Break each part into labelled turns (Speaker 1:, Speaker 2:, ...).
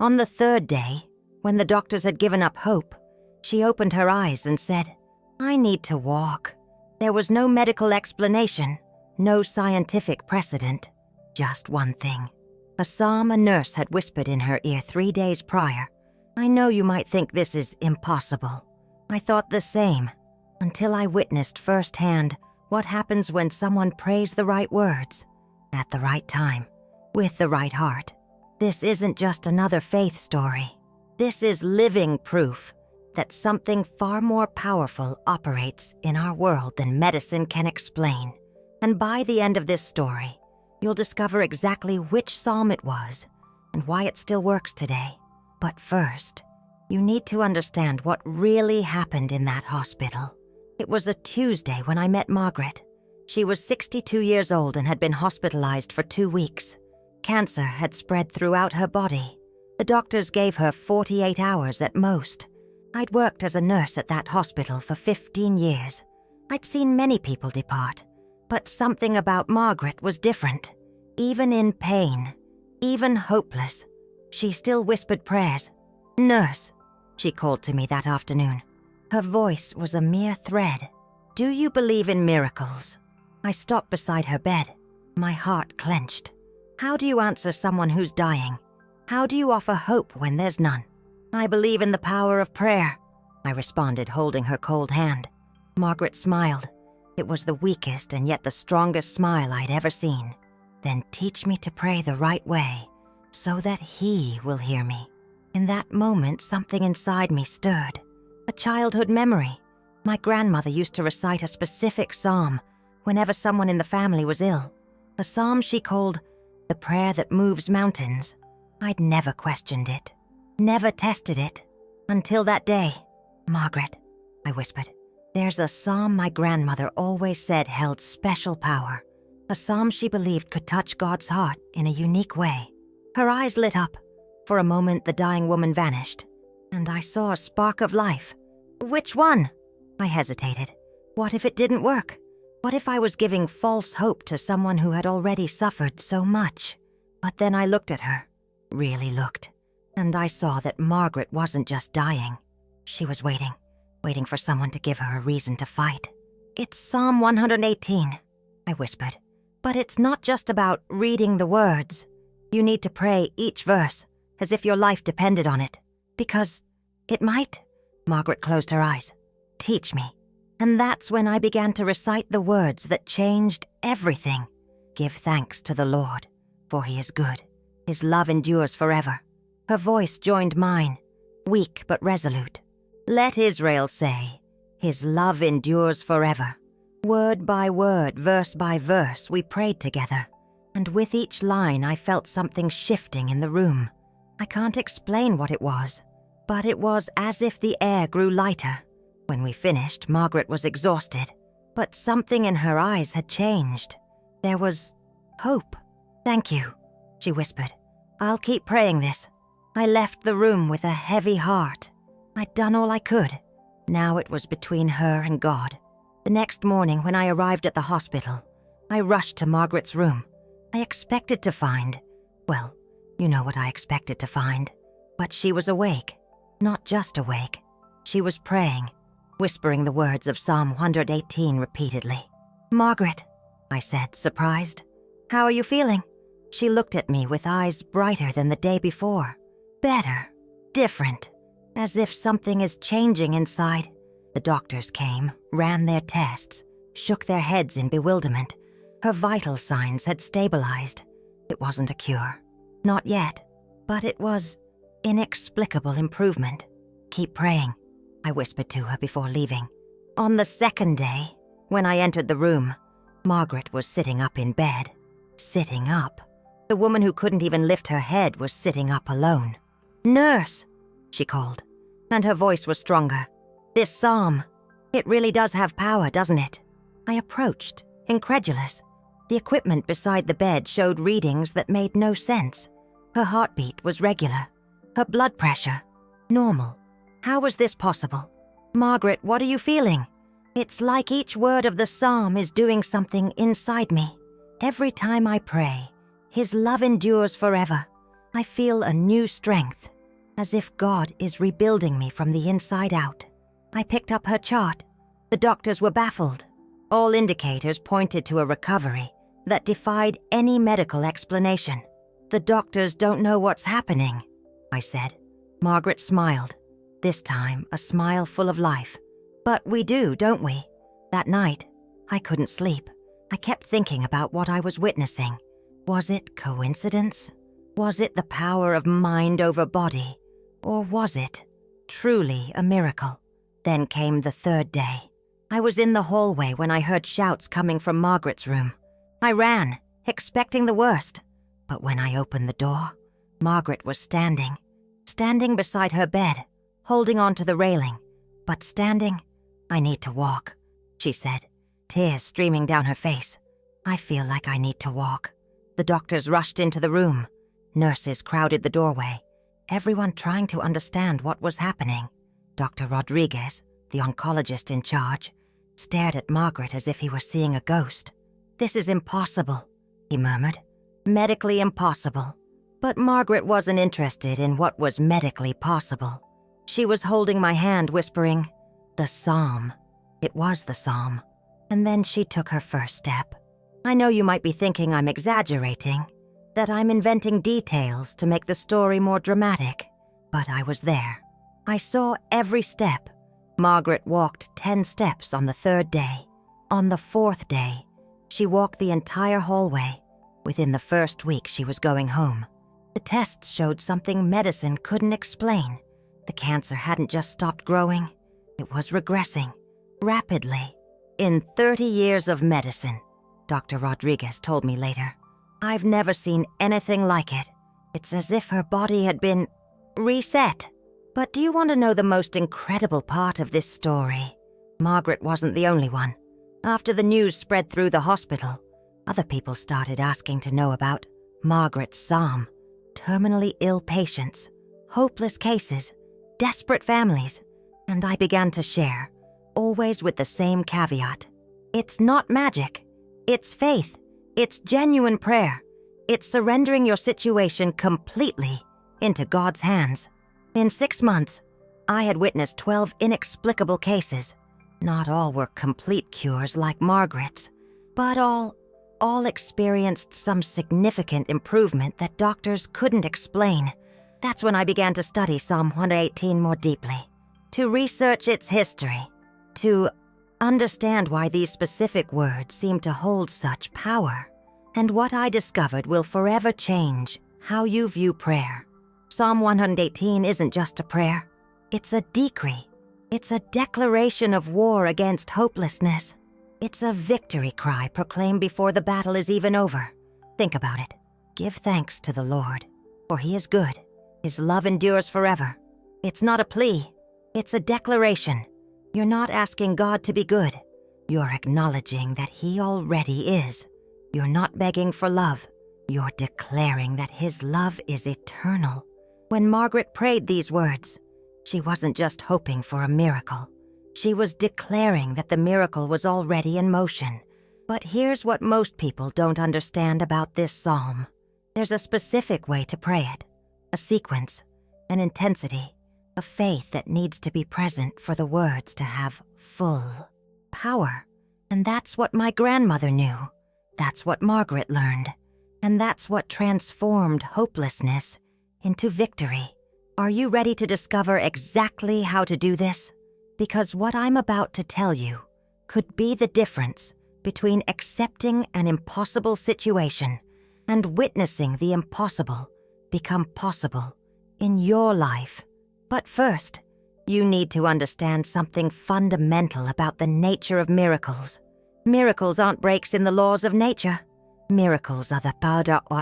Speaker 1: On the third day, when the doctors had given up hope, she opened her eyes and said, "I need to walk." There was no medical explanation, no scientific precedent, just one thing. A psalm a nurse had whispered in her ear 3 days prior. I know you might think this is impossible. I thought the same, until I witnessed firsthand what happens when someone prays the right words, at the right time, with the right heart. This isn't just another faith story. This is living proof that something far more powerful operates in our world than medicine can explain. And by the end of this story, you'll discover exactly which psalm it was and why it still works today. But first, you need to understand what really happened in that hospital. It was a Tuesday when I met Margaret. She was 62 years old and had been hospitalized for 2 weeks. Cancer had spread throughout her body. The doctors gave her 48 hours at most. I'd worked as a nurse at that hospital for 15 years. I'd seen many people depart, but something about Margaret was different. Even in pain, even hopeless, she still whispered prayers. "Nurse," she called to me that afternoon. Her voice was a mere thread. "Do you believe in miracles?" I stopped beside her bed, my heart clenched. How do you answer someone who's dying? How do you offer hope when there's none? "I believe in the power of prayer," I responded, holding her cold hand. Margaret smiled. It was the weakest and yet the strongest smile I'd ever seen. "Then teach me to pray the right way, so that He will hear me." In that moment, something inside me stirred. A childhood memory. My grandmother used to recite a specific psalm whenever someone in the family was ill. A psalm she called the prayer that moves mountains. I'd never questioned it, never tested it, until that day. "Margaret," I whispered, "there's a psalm my grandmother always said held special power. A psalm she believed could touch God's heart in a unique way." Her eyes lit up. For a moment, the dying woman vanished, and I saw a spark of life. "Which one?" I hesitated. What if it didn't work? What if I was giving false hope to someone who had already suffered so much? But then I looked at her, really looked, and I saw that Margaret wasn't just dying. She was waiting for someone to give her a reason to fight. "It's Psalm 118, I whispered. "But it's not just about reading the words. You need to pray each verse as if your life depended on it. Because it might." Margaret closed her eyes. "Teach me." And that's when I began to recite the words that changed everything. "Give thanks to the Lord, for He is good. His love endures forever." Her voice joined mine, weak but resolute. "Let Israel say, His love endures forever." Word by word, verse by verse, we prayed together. And with each line, I felt something shifting in the room. I can't explain what it was, but it was as if the air grew lighter. When we finished, Margaret was exhausted, but something in her eyes had changed. There was hope. "Thank you," she whispered. "I'll keep praying this." I left the room with a heavy heart. I'd done all I could. Now it was between her and God. The next morning, when I arrived at the hospital, I rushed to Margaret's room. I expected to find, well, you know what I expected to find. But she was awake. Not just awake. She was praying, whispering the words of Psalm 118 repeatedly. "Margaret," I said, surprised. "How are you feeling?" She looked at me with eyes brighter than the day before. Better. Different. As if something is changing inside. The doctors came, ran their tests, shook their heads in bewilderment. Her vital signs had stabilized. It wasn't a cure. Not yet. But it was inexplicable improvement. "Keep praying," I whispered to her before leaving. On the second day, when I entered the room, Margaret was sitting up in bed. Sitting up. The woman who couldn't even lift her head was sitting up alone. "Nurse," she called, and her voice was stronger. "This psalm, it really does have power, doesn't it?" I approached, incredulous. The equipment beside the bed showed readings that made no sense. Her heartbeat was regular. Her blood pressure, normal. How was this possible? "Margaret, what are you feeling?" It's like each word of the psalm is doing something inside me. Every time I pray, His love endures forever. I feel a new strength, as if God is rebuilding me from the inside out. I picked up her chart. The doctors were baffled. All indicators pointed to a recovery that defied any medical explanation. "The doctors don't know what's happening," I said. Margaret smiled, this time a smile full of life. "But we do, don't we?" That night, I couldn't sleep. I kept thinking about what I was witnessing. Was it coincidence? Was it the power of mind over body? Or was it truly a miracle? Then came the third day. I was in the hallway when I heard shouts coming from Margaret's room. I ran, expecting the worst. But when I opened the door, Margaret was standing beside her bed, holding onto the railing. But standing, "I need to walk," she said, tears streaming down her face. "I feel like I need to walk." The doctors rushed into the room. Nurses crowded the doorway, everyone trying to understand what was happening. Dr. Rodriguez, the oncologist in charge, stared at Margaret as if he were seeing a ghost. "This is impossible," he murmured. "Medically impossible." But Margaret wasn't interested in what was medically possible. She was holding my hand, whispering, "The Psalm." It was the Psalm. And then she took her first step. I know you might be thinking I'm exaggerating, that I'm inventing details to make the story more dramatic, but I was there. I saw every step. Margaret walked 10 steps on the third day. On the fourth day, she walked the entire hallway. Within the first week, she was going home. The tests showed something medicine couldn't explain. The cancer hadn't just stopped growing, it was regressing, rapidly. "In 30 years of medicine," Dr. Rodriguez told me later, "I've never seen anything like it. It's as if her body had been reset." But do you want to know the most incredible part of this story? Margaret wasn't the only one. After the news spread through the hospital, other people started asking to know about Margaret's Psalm. Terminally ill patients, hopeless cases, desperate families, and I began to share, always with the same caveat. It's not magic. It's faith. It's genuine prayer. It's surrendering your situation completely into God's hands. In 6 months, I had witnessed 12 inexplicable cases. Not all were complete cures like Margaret's, but all experienced some significant improvement that doctors couldn't explain. That's when I began to study Psalm 118 more deeply, to research its history, to understand why these specific words seem to hold such power. And what I discovered will forever change how you view prayer. Psalm 118 isn't just a prayer. It's a decree. It's a declaration of war against hopelessness. It's a victory cry proclaimed before the battle is even over. Think about it. Give thanks to the Lord, for He is good. His love endures forever. It's not a plea. It's a declaration. You're not asking God to be good. You're acknowledging that He already is. You're not begging for love. You're declaring that His love is eternal. When Margaret prayed these words, she wasn't just hoping for a miracle. She was declaring that the miracle was already in motion. But here's what most people don't understand about this psalm. There's a specific way to pray it, a sequence, an intensity, a faith that needs to be present for the words to have full power. And that's what my grandmother knew. That's what Margaret learned. And that's what transformed hopelessness into victory. Are you ready to discover exactly how to do this? Because what I'm about to tell you could be the difference between accepting an impossible situation and witnessing the impossible become possible in your life. But first, you need to understand something fundamental about the nature of miracles. Miracles aren't breaks in the laws of nature. Miracles are the pada or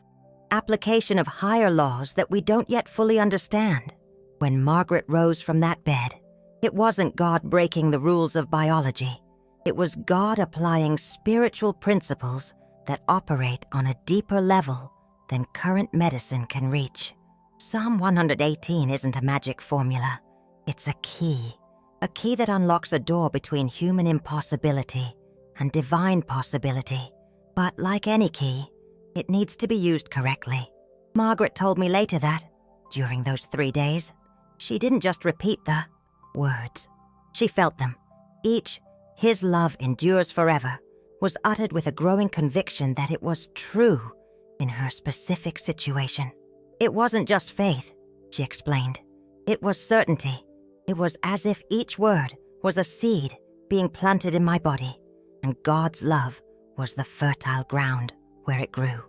Speaker 1: application of higher laws that we don't yet fully understand. When Margaret rose from that bed, it wasn't God breaking the rules of biology. It was God applying spiritual principles that operate on a deeper level than current medicine can reach. Psalm 118 isn't a magic formula. It's a key that unlocks a door between human impossibility and divine possibility. But like any key, it needs to be used correctly. Margaret told me later that, during those 3 days, She didn't just repeat the words. She felt them. Each, "His love endures forever," was uttered with a growing conviction that it was true in her specific situation. It wasn't just faith, she explained. It was certainty. It was as if each word was a seed being planted in my body, and God's love was the fertile ground where it grew.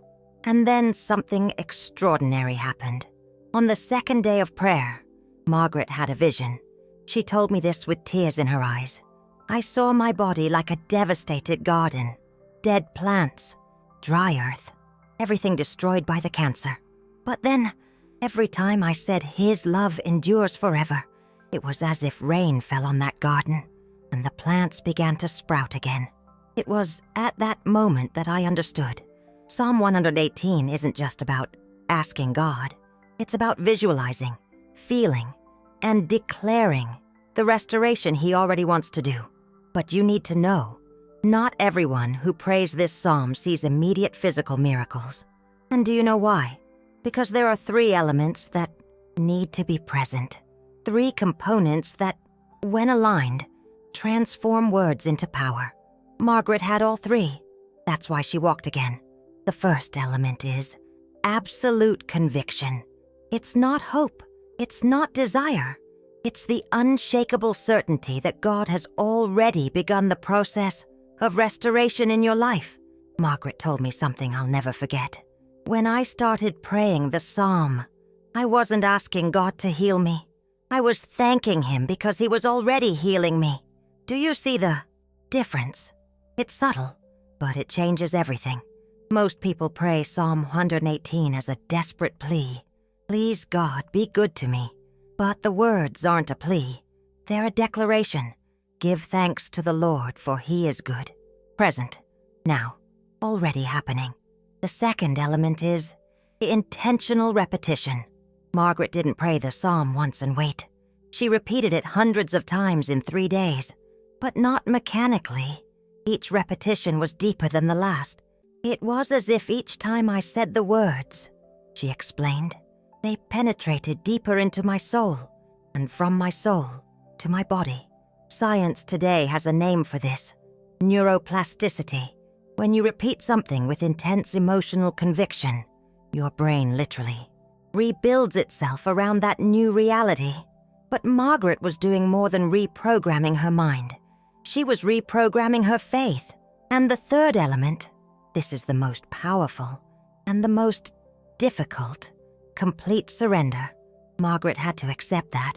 Speaker 1: And then something extraordinary happened. On the second day of prayer, Margaret had a vision. She told me this with tears in her eyes. I saw my body like a devastated garden. Dead plants, dry earth, everything destroyed by the cancer. But then, every time I said His love endures forever, it was as if rain fell on that garden, and the plants began to sprout again. It was at that moment that I understood. Psalm 118 isn't just about asking God. It's about visualizing, feeling, and declaring the restoration He already wants to do. But you need to know, not everyone who prays this psalm sees immediate physical miracles. And do you know why? Because there are 3 elements that need to be present. 3 components that, when aligned, transform words into power. Margaret had all 3. That's why she walked again. The first element is absolute conviction. It's not hope. It's not desire. It's the unshakable certainty that God has already begun the process of restoration in your life. Margaret told me something I'll never forget. When I started praying the psalm, I wasn't asking God to heal me. I was thanking Him because He was already healing me. Do you see the difference? It's subtle, but it changes everything. Most people pray Psalm 118 as a desperate plea. Please God, be good to me. But the words aren't a plea. They're a declaration. Give thanks to the Lord, for He is good. Present. Now. Already happening. The second element is intentional repetition. Margaret didn't pray the psalm once and wait. She repeated it hundreds of times in 3 days, but not mechanically. Each repetition was deeper than the last. It was as if each time I said the words, she explained, they penetrated deeper into my soul, and from my soul to my body. Science today has a name for this: neuroplasticity. When you repeat something with intense emotional conviction, your brain literally rebuilds itself around that new reality. But Margaret was doing more than reprogramming her mind. She was reprogramming her faith. And the third element, this is the most powerful and the most difficult, complete surrender. Margaret had to accept that,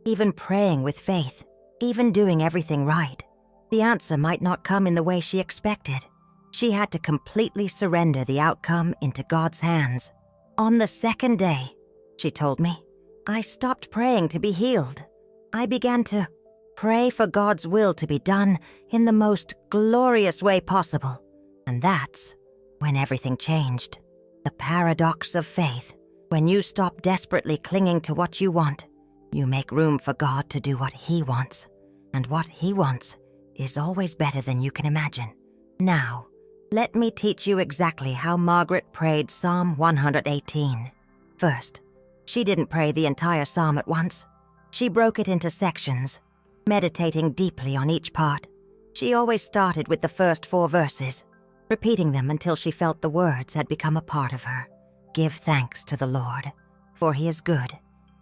Speaker 1: even praying with faith, even doing everything right. The answer might not come in the way she expected. She had to completely surrender the outcome into God's hands. On the second day, she told me, I stopped praying to be healed. I began to pray for God's will to be done in the most glorious way possible. And that's when everything changed. The paradox of faith. When you stop desperately clinging to what you want, you make room for God to do what He wants. And what He wants is always better than you can imagine. Now, let me teach you exactly how Margaret prayed Psalm 118. First, she didn't pray the entire psalm at once. She broke it into sections, meditating deeply on each part. She always started with the first 4 verses, repeating them until she felt the words had become a part of her. Give thanks to the Lord, for He is good.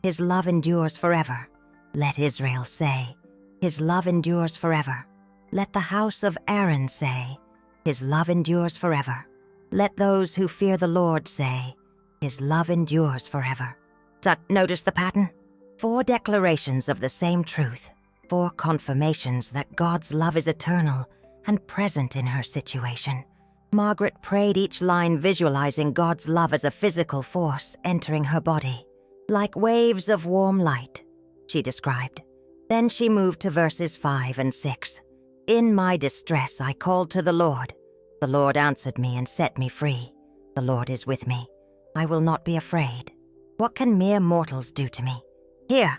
Speaker 1: His love endures forever. Let Israel say, His love endures forever. Let the house of Aaron say, His love endures forever. Let those who fear the Lord say, His love endures forever. Notice the pattern? 4 declarations of the same truth. 4 confirmations that God's love is eternal and present in her situation. Margaret prayed each line visualizing God's love as a physical force entering her body, like waves of warm light, she described. Then she moved to verses 5 and 6. In my distress I called to the Lord. The Lord answered me and set me free. The Lord is with me. I will not be afraid. What can mere mortals do to me? Here,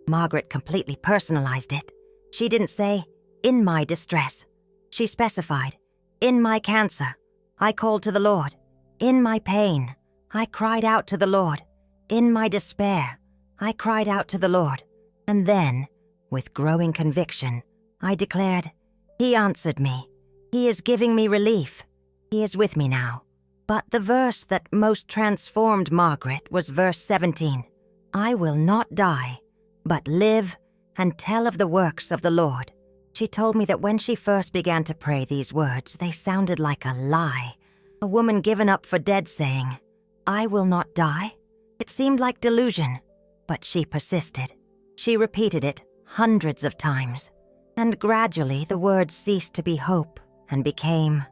Speaker 1: Margaret completely personalized it. She didn't say, in my distress. She specified, in my cancer, I called to the Lord. In my pain, I cried out to the Lord. In my despair, I cried out to the Lord, and then, with growing conviction, I declared, He answered me. He is giving me relief. He is with me now. But the verse that most transformed Margaret was verse 17. I will not die, but live and tell of the works of the Lord. She told me that when she first began to pray these words, they sounded like a lie. A woman given up for dead saying, I will not die. It seemed like delusion, but she persisted. She repeated it hundreds of times, and gradually the words ceased to be hope and became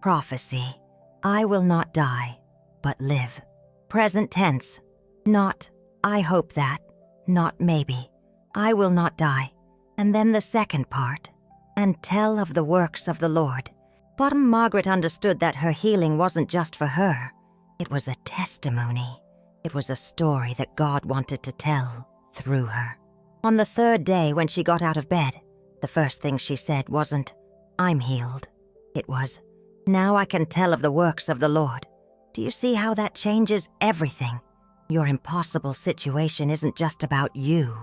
Speaker 1: prophecy. I will not die, but live. Present tense, not I hope that, not maybe. I will not die. And then the second part, and tell of the works of the Lord. Bottom Margaret understood that her healing wasn't just for her. It was a testimony. It was a story that God wanted to tell through her. On the third day when she got out of bed, the first thing she said wasn't, I'm healed. It was, now I can tell of the works of the Lord. Do you see how that changes everything? Your impossible situation isn't just about you.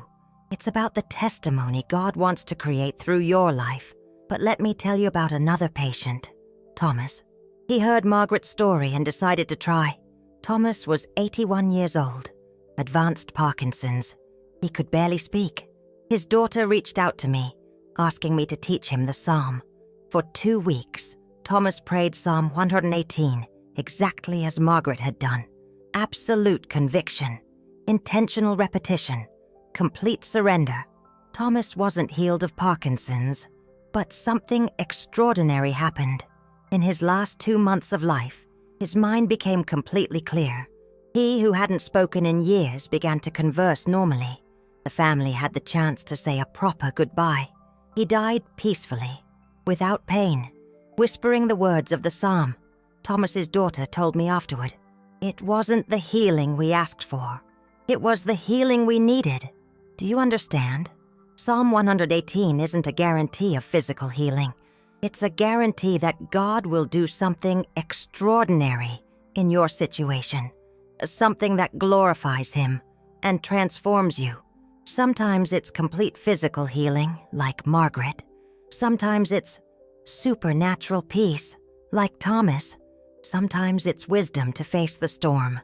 Speaker 1: It's about the testimony God wants to create through your life. But let me tell you about another patient, Thomas. He heard Margaret's story and decided to try. Thomas was 81 years old, advanced Parkinson's. He could barely speak. His daughter reached out to me, asking me to teach him the psalm. For 2 weeks, Thomas prayed Psalm 118, exactly as Margaret had done. Absolute conviction, intentional repetition, complete surrender. Thomas wasn't healed of Parkinson's, but something extraordinary happened. In his last 2 months of life, his mind became completely clear. He, who hadn't spoken in years, began to converse normally. The family had the chance to say a proper goodbye. He died peacefully, without pain, whispering the words of the psalm. Thomas's daughter told me afterward, it wasn't the healing we asked for. It was the healing we needed. Do you understand? Psalm 118 isn't a guarantee of physical healing. It's a guarantee that God will do something extraordinary in your situation, something that glorifies Him and transforms you. Sometimes it's complete physical healing, like Margaret. Sometimes it's supernatural peace, like Thomas. Sometimes it's wisdom to face the storm.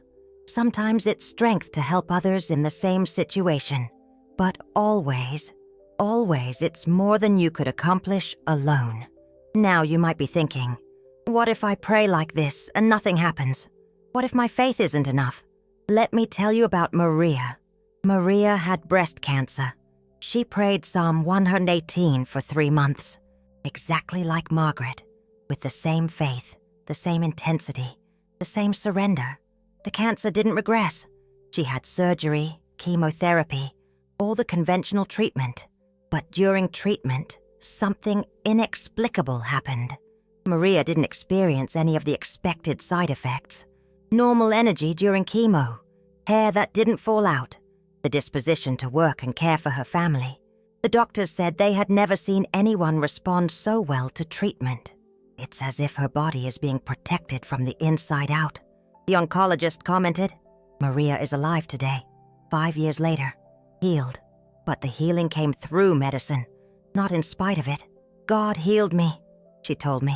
Speaker 1: Sometimes it's strength to help others in the same situation. But always, always it's more than you could accomplish alone. Now you might be thinking, what if I pray like this and nothing happens? What if my faith isn't enough? Let me tell you about Maria. Maria had breast cancer. She prayed Psalm 118 for 3 months, exactly like Margaret, with the same faith, the same intensity, the same surrender. The cancer didn't regress. She had surgery, chemotherapy, all the conventional treatment. But during treatment, something inexplicable happened. Maria didn't experience any of the expected side effects. Normal energy during chemo, hair that didn't fall out, the disposition to work and care for her family. The doctors said they had never seen anyone respond so well to treatment. It's as if her body is being protected from the inside out. The oncologist commented, Maria is alive today, 5 years later, healed. But the healing came through medicine, not in spite of it. God healed me, she told me.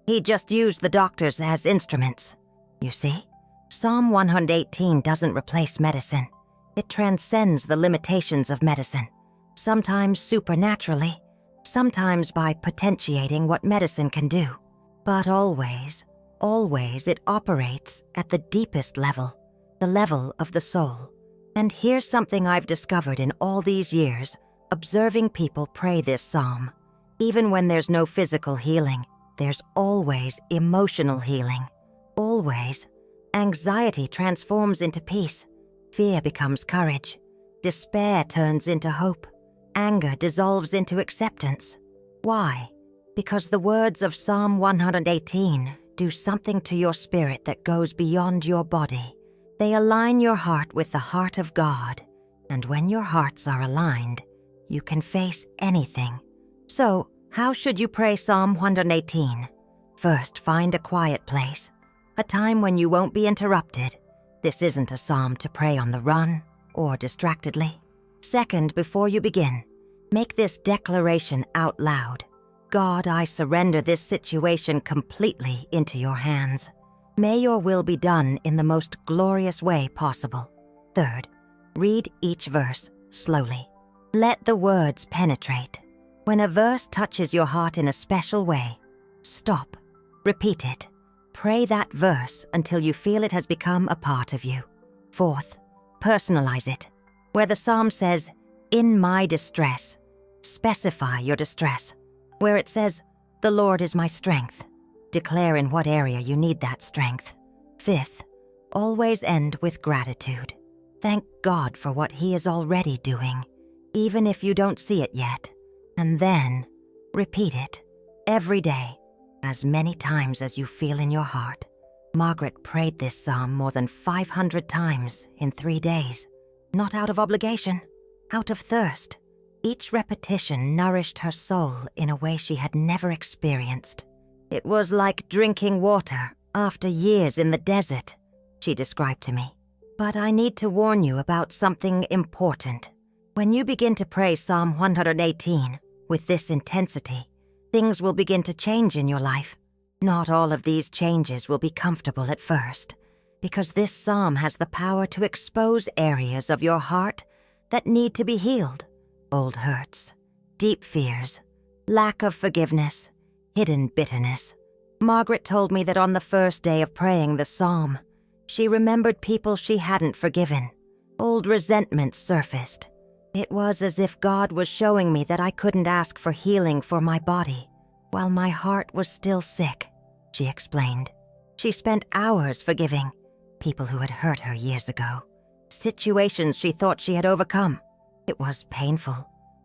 Speaker 1: He just used the doctors as instruments. You see, Psalm 118 doesn't replace medicine. It transcends the limitations of medicine, sometimes supernaturally, sometimes by potentiating what medicine can do. But always, always it operates at the deepest level, the level of the soul. And here's something I've discovered in all these years, observing people pray this psalm. Even when there's no physical healing, there's always emotional healing. Always. Anxiety transforms into peace. Fear becomes courage. Despair turns into hope. Anger dissolves into acceptance. Why? Because the words of Psalm 118 do something to your spirit that goes beyond your body. They align your heart with the heart of God, and when your hearts are aligned, you can face anything. So, how should you pray Psalm 118? First, find a quiet place, a time when you won't be interrupted. This isn't a psalm to pray on the run or distractedly. Second, before you begin, make this declaration out loud. God, I surrender this situation completely into your hands. May your will be done in the most glorious way possible. Third, read each verse slowly. Let the words penetrate. When a verse touches your heart in a special way, stop, repeat it. Pray that verse until you feel it has become a part of you. Fourth, personalize it. Where the psalm says, "In my distress," specify your distress. Where it says, "The Lord is my strength," declare in what area you need that strength. Fifth, always end with gratitude. Thank God for what He is already doing, even if you don't see it yet. And then, repeat it, every day, as many times as you feel in your heart. Margaret prayed this psalm more than 500 times in 3 days. Not out of obligation, out of thirst. Each repetition nourished her soul in a way she had never experienced. It was like drinking water after years in the desert, she described to me. But I need to warn you about something important. When you begin to pray Psalm 118 with this intensity, things will begin to change in your life. Not all of these changes will be comfortable at first, because this psalm has the power to expose areas of your heart that need to be healed. Old hurts, deep fears, lack of forgiveness, hidden bitterness. Margaret told me that on the first day of praying the psalm, she remembered people she hadn't forgiven. Old resentments surfaced. It was as if God was showing me that I couldn't ask for healing for my body while my heart was still sick, she explained. She spent hours forgiving people who had hurt her years ago, situations she thought she had overcome. It was painful,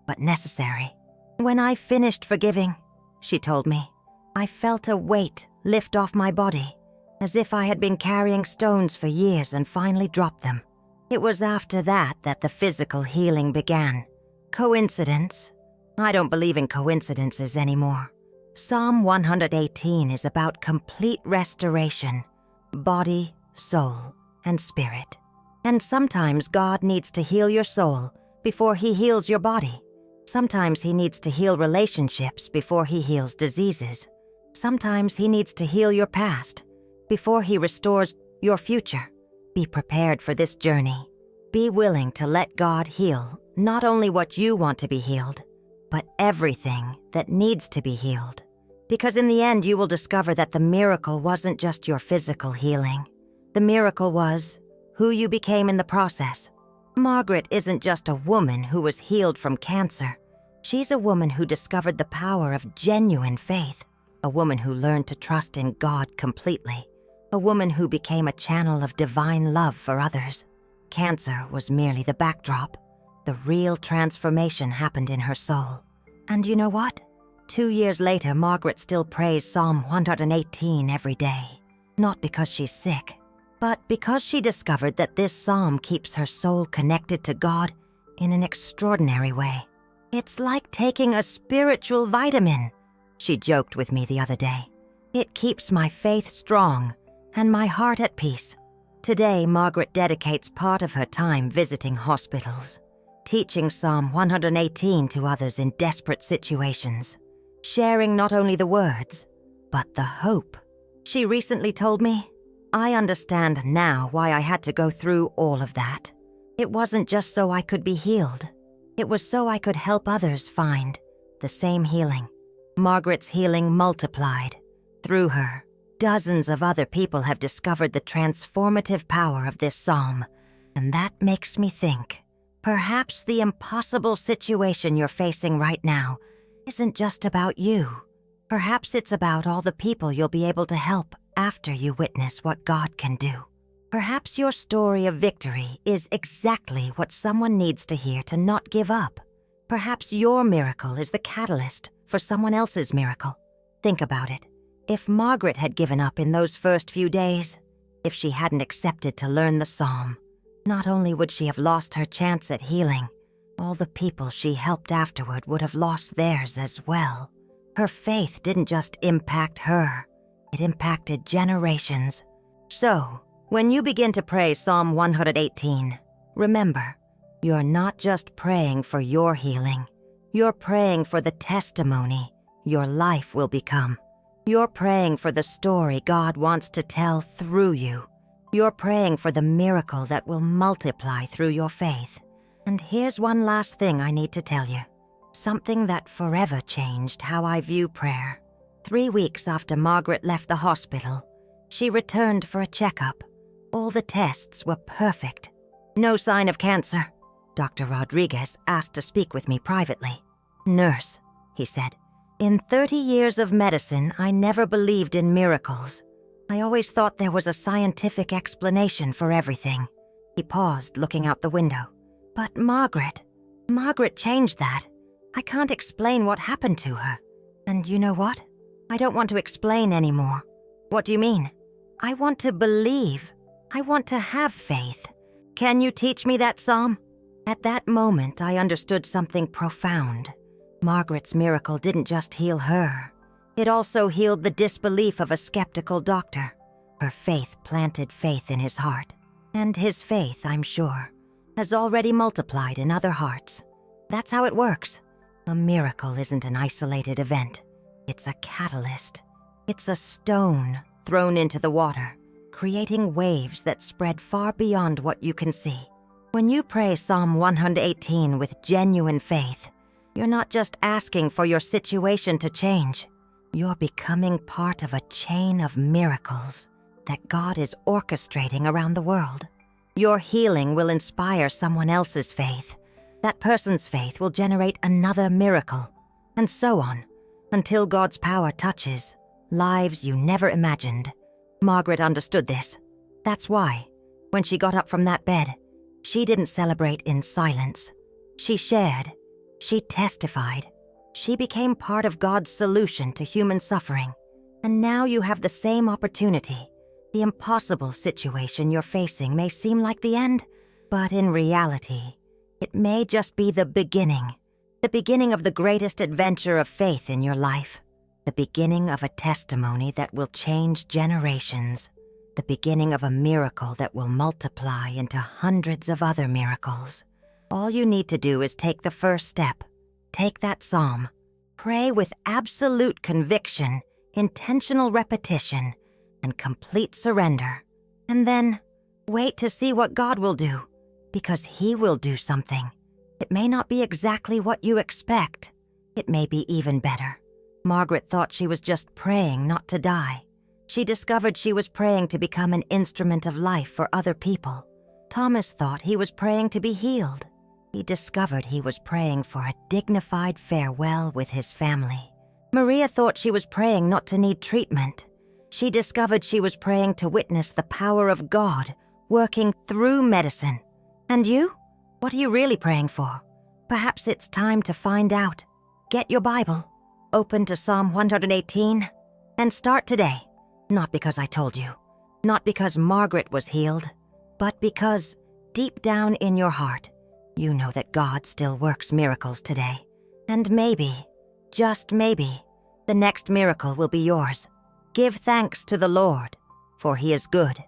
Speaker 1: but necessary. When I finished forgiving, she told me, I felt a weight lift off my body, as if I had been carrying stones for years and finally dropped them. It was after that the physical healing began. Coincidence? I don't believe in coincidences anymore. Psalm 118 is about complete restoration, body, soul, and spirit. And sometimes God needs to heal your soul before He heals your body. Sometimes He needs to heal relationships before He heals diseases. Sometimes He needs to heal your past before He restores your future. Be prepared for this journey. Be willing to let God heal not only what you want to be healed, but everything that needs to be healed. Because in the end, you will discover that the miracle wasn't just your physical healing. The miracle was who you became in the process. Margaret isn't just a woman who was healed from cancer. She's a woman who discovered the power of genuine faith, a woman who learned to trust in God completely, a woman who became a channel of divine love for others. Cancer was merely the backdrop. The real transformation happened in her soul. And you know what? 2 years later, Margaret still prays Psalm 118 every day. Not because she's sick, but because she discovered that this psalm keeps her soul connected to God in an extraordinary way. It's like taking a spiritual vitamin, she joked with me the other day. It keeps my faith strong and my heart at peace. Today, Margaret dedicates part of her time visiting hospitals, teaching Psalm 118 to others in desperate situations, sharing not only the words, but the hope. She recently told me, I understand now why I had to go through all of that. It wasn't just so I could be healed. It was so I could help others find the same healing. Margaret's healing multiplied. Through her, dozens of other people have discovered the transformative power of this psalm, and that makes me think, perhaps the impossible situation you're facing right now isn't just about you. Perhaps it's about all the people you'll be able to help after you witness what God can do. Perhaps your story of victory is exactly what someone needs to hear to not give up. Perhaps your miracle is the catalyst for someone else's miracle. Think about it. If Margaret had given up in those first few days, if she hadn't accepted to learn the psalm, not only would she have lost her chance at healing, all the people she helped afterward would have lost theirs as well. Her faith didn't just impact her, it impacted generations. So, when you begin to pray Psalm 118, remember, You're not just praying for your healing. You're praying for the testimony your life will become. You're praying for the story God wants to tell through you. You're praying for the miracle that will multiply through your faith. And here's one last thing I need to tell you. Something that forever changed how I view prayer. 3 weeks after Margaret left the hospital, she returned for a checkup. All the tests were perfect. No sign of cancer. Dr. Rodriguez asked to speak with me privately. "Nurse," he said, "in 30 years of medicine, I never believed in miracles. I always thought there was a scientific explanation for everything." He paused, looking out the window. "But Margaret changed that. I can't explain what happened to her. And you know what? I don't want to explain anymore." "What do you mean?" "I want to believe. I want to have faith. Can you teach me that psalm?" At that moment, I understood something profound. Margaret's miracle didn't just heal her. It also healed the disbelief of a skeptical doctor. Her faith planted faith in his heart. And his faith, I'm sure, has already multiplied in other hearts. That's how it works. A miracle isn't an isolated event. It's a catalyst. It's a stone thrown into the water, creating waves that spread far beyond what you can see. When you pray Psalm 118 with genuine faith, you're not just asking for your situation to change. You're becoming part of a chain of miracles that God is orchestrating around the world. Your healing will inspire someone else's faith. That person's faith will generate another miracle, and so on, until God's power touches lives you never imagined. Margaret understood this. That's why, when she got up from that bed, she didn't celebrate in silence. She shared. She testified. She became part of God's solution to human suffering. And now you have the same opportunity. The impossible situation you're facing may seem like the end, but in reality, it may just be the beginning of the greatest adventure of faith in your life, the beginning of a testimony that will change generations, the beginning of a miracle that will multiply into hundreds of other miracles. All you need to do is take the first step. Take that psalm. Pray with absolute conviction, intentional repetition, and complete surrender. And then wait to see what God will do, because He will do something. It may not be exactly what you expect. It may be even better. Margaret thought she was just praying not to die. She discovered she was praying to become an instrument of life for other people. Thomas thought he was praying to be healed. He discovered he was praying for a dignified farewell with his family. Maria thought she was praying not to need treatment. She discovered she was praying to witness the power of God working through medicine. And you? What are you really praying for? Perhaps it's time to find out. Get your Bible, open to Psalm 118, and start today. Not because I told you, not because Margaret was healed, but because deep down in your heart, you know that God still works miracles today. And maybe, just maybe, the next miracle will be yours. Give thanks to the Lord, for He is good.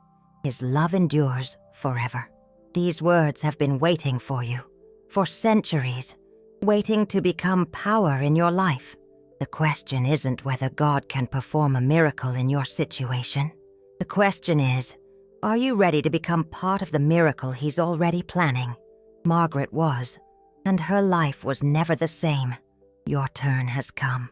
Speaker 1: His love endures forever. These words have been waiting for you, for centuries, waiting to become power in your life. The question isn't whether God can perform a miracle in your situation. The question is, are you ready to become part of the miracle He's already planning? Margaret was, and her life was never the same. Your turn has come.